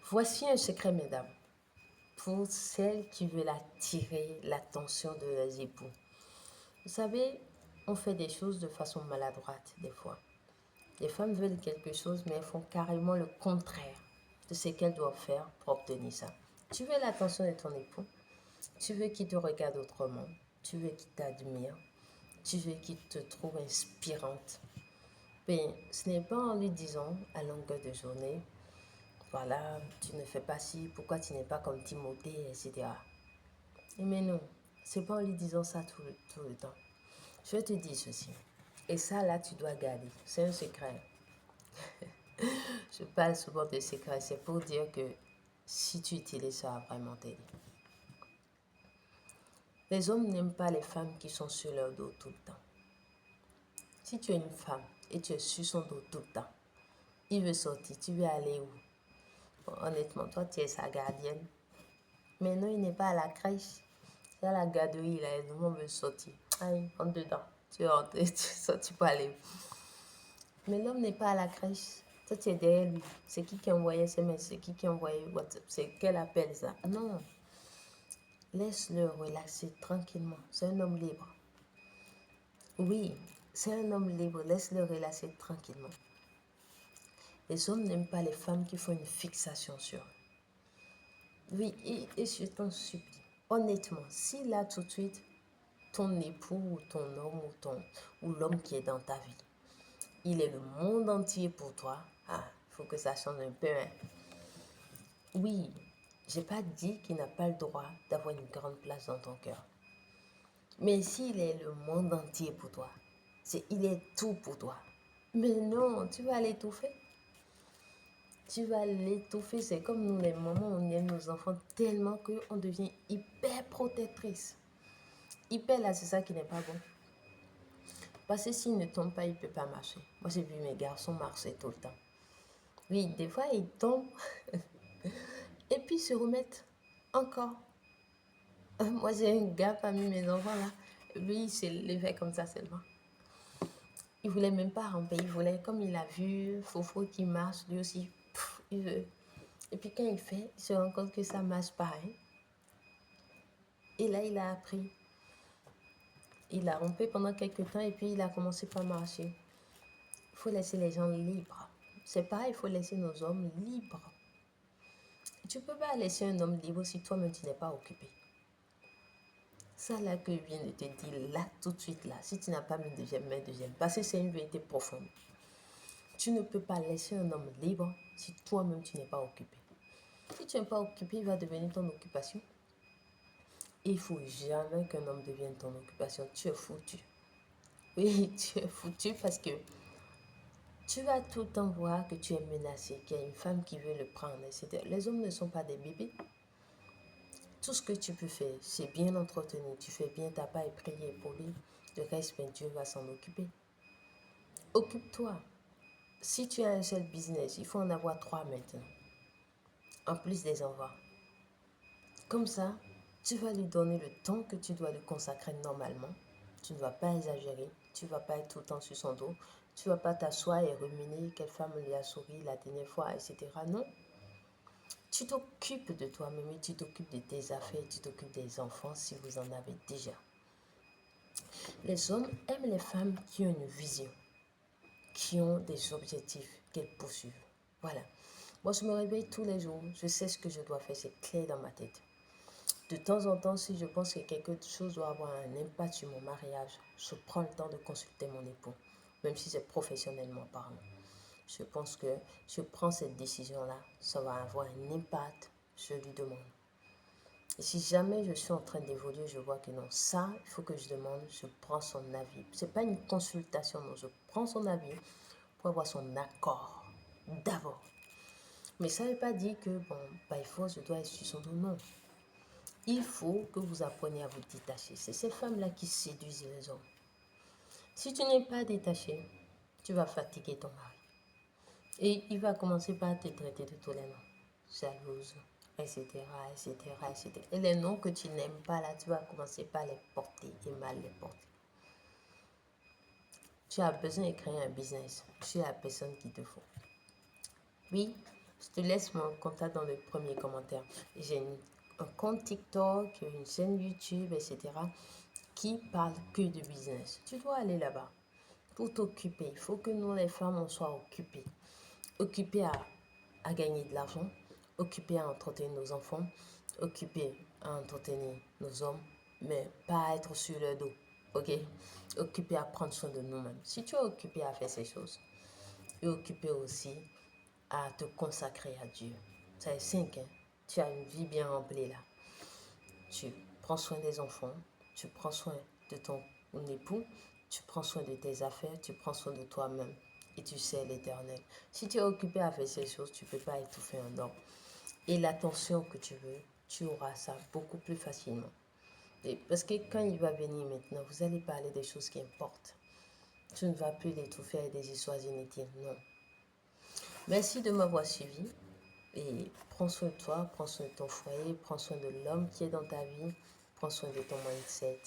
Voici un secret, mesdames, pour celles qui veulent attirer l'attention de leurs époux. Vous savez, on fait des choses de façon maladroite des fois. Les femmes veulent quelque chose, mais elles font carrément le contraire de ce qu'elles doivent faire pour obtenir ça. Tu veux l'attention de ton époux, tu veux qu'il te regarde autrement, tu veux qu'il t'admire, tu veux qu'il te trouve inspirante. Mais ce n'est pas en lui disant à longueur de journée, voilà, tu ne fais pas ci, pourquoi tu n'es pas comme Timothée, etc. Mais non, c'est pas en lui disant ça tout le temps. Je vais te dire ceci. Et ça, là, tu dois garder. C'est un secret. Je parle souvent de secret. C'est pour dire que si tu utilises ça, vraiment t'aider. Les hommes n'aiment pas les femmes qui sont sur leur dos tout le temps. Si tu es une femme et tu es sur son dos tout le temps, il veut sortir, tu veux aller où? Bon, honnêtement, toi, tu es sa gardienne. Mais non, il n'est pas à la crèche. C'est à la garderie, là, et nous, on veut sortir. Allez, rentre dedans. Tu rentres, tu sors, tu peux aller. Mais l'homme n'est pas à la crèche. Toi, tu es derrière lui. C'est qui envoyait SMS? C'est qui envoyait WhatsApp? C'est quel appel ça? Non. Laisse-le relaxer tranquillement. C'est un homme libre. Oui, c'est un homme libre. Laisse-le relaxer tranquillement. Les hommes n'aiment pas les femmes qui font une fixation sur eux. Oui, et je t'en supplie, honnêtement, si là tout de suite, ton époux ou ton homme ou l'homme qui est dans ta vie, il est le monde entier pour toi, ah, il faut que ça change un peu, hein. Oui, j'ai pas dit qu'il n'a pas le droit d'avoir une grande place dans ton cœur. Mais s'il est le monde entier pour toi, il est tout pour toi. Mais non, tu vas l'étouffer. Tu vas l'étouffer. C'est comme nous, les mamans, on aime nos enfants tellement qu'on devient hyper protectrice. Hyper là, c'est ça qui n'est pas bon. Parce que s'il ne tombe pas, il ne peut pas marcher. Moi, j'ai vu mes garçons marcher tout le temps. Oui, des fois, ils tombent et puis ils se remettent encore. Moi, j'ai un gars parmi mes enfants là. Lui, il s'est levé comme ça seulement. Il voulait même pas ramper. Il voulait, comme il a vu Fofo qui marche, lui aussi, il veut. Et puis quand il fait, il se rend compte que ça marche pareil. Et là, il a appris. Il a rampé pendant quelques temps et puis il a commencé par marcher. Il faut laisser les gens libres. C'est pareil, il faut laisser nos hommes libres. Tu ne peux pas laisser un homme libre si toi-même tu n'es pas occupé. Ça là que je viens de te dire, là, tout de suite, là, si tu n'as pas mis deuxième, parce que c'est une vérité profonde. Tu ne peux pas laisser un homme libre si toi-même tu n'es pas occupé. Si tu n'es pas occupé, il va devenir ton occupation. Et il ne faut jamais qu'un homme devienne ton occupation. Tu es foutu. Oui, tu es foutu parce que tu vas tout le temps voir que tu es menacé, qu'il y a une femme qui veut le prendre, etc. Les hommes ne sont pas des bébés. Tout ce que tu peux faire, c'est bien entretenu. Tu fais bien ta part et prier pour lui. Le reste, ben, Dieu va s'en occuper. Occupe-toi. Si tu as un seul business, il faut en avoir 3 maintenant. En plus des enfants. Comme ça, tu vas lui donner le temps que tu dois lui consacrer normalement. Tu ne vas pas exagérer. Tu ne vas pas être tout le temps sur son dos. Tu ne vas pas t'asseoir et ruminer quelle femme lui a souri la dernière fois, etc. Non. Tu t'occupes de toi-même et tu t'occupes de tes affaires, tu t'occupes des enfants si vous en avez déjà. Les hommes aiment les femmes qui ont une vision, qui ont des objectifs qu'elles poursuivent. Voilà. Moi, je me réveille tous les jours, je sais ce que je dois faire, c'est clair dans ma tête. De temps en temps, si je pense que quelque chose doit avoir un impact sur mon mariage, je prends le temps de consulter mon époux, même si c'est professionnellement parlant. Je pense que je prends cette décision-là, ça va avoir un impact, je lui demande. Et si jamais je suis en train d'évoluer, je vois que non, ça, il faut que je demande, je prends son avis. Ce n'est pas une consultation, non, je prends son avis pour avoir son accord d'abord. Mais ça ne veut pas dire que, bon, by force, je dois être sur son dos, non. Il faut que vous appreniez à vous détacher. C'est ces femmes-là qui séduisent les hommes. Si tu n'es pas détaché, tu vas fatiguer ton mari. Et il va commencer par te traiter de tous les noms. Jalouse, etc., etc., etc. Et les noms que tu n'aimes pas, là, tu vas commencer par les porter et mal les porter. Tu as besoin de créer un business. Tu es la personne qu'il te faut. Oui, Je te laisse mon contact dans le premier commentaire. J'ai un compte TikTok, une chaîne YouTube, etc. qui parle que de business. Tu dois aller là-bas pour t'occuper. Il faut que nous, les femmes, on soit occupées. Occupées à gagner de l'argent, occupées à entretenir nos enfants, occupées à entretenir nos hommes, mais pas à être sur leur dos. Ok? Occupées à prendre soin de nous-mêmes. Si tu es occupé à faire ces choses, et occupé aussi à te consacrer à Dieu. Ça est 5, hein? Tu as une vie bien remplie là. Tu prends soin des enfants, tu prends soin de ton époux, tu prends soin de tes affaires, tu prends soin de toi-même et tu sais l'Éternel. Si tu es occupé à faire ces choses, tu ne peux pas étouffer un homme. Et l'attention que tu veux, tu auras ça beaucoup plus facilement. Et parce que quand il va venir maintenant, vous allez parler des choses qui importent. Tu ne vas plus l'étouffer avec des histoires inutiles, non. Merci de m'avoir suivi et prends soin de toi, prends soin de ton foyer, prends soin de l'homme qui est dans ta vie, prends soin de ton mindset.